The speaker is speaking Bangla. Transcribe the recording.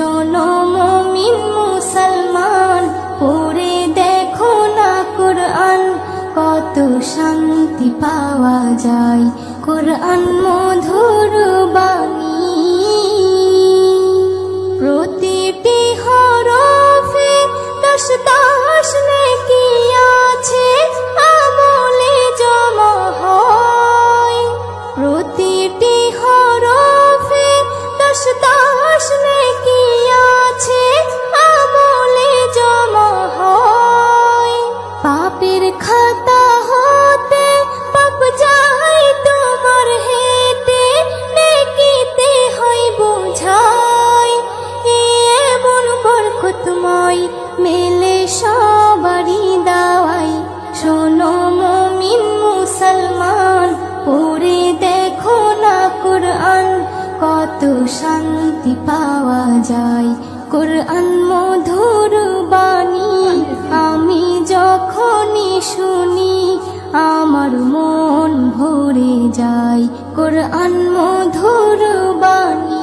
শোনো মুমিন মুসলমান, পড়ে দেখো না কোরআন, কত শান্তি পাওয়া যায় কোরআন মধুর বাণী। প্রতিটি হরফে 10 নেকি আছে, আমলে জমা হয়। প্রতিটি হরফে 10 নেকি আছে, আমলে জমা হয়। পাপের খাতা হতে পাপ যায় তোমার হেতে, নেকিতে হয় বোঝাই। এমন বরকতময় মেলে সবারই দাওয়াই। শোনো মুমিন মুসলমান, পড়ে দেখো না কোরআন, কত শান্তি পাওয়া যায় কোরআন মধুর বাণী। আমি যখনই শুনি আমার মন ভরে যায় কোরআন মধুর বাণী।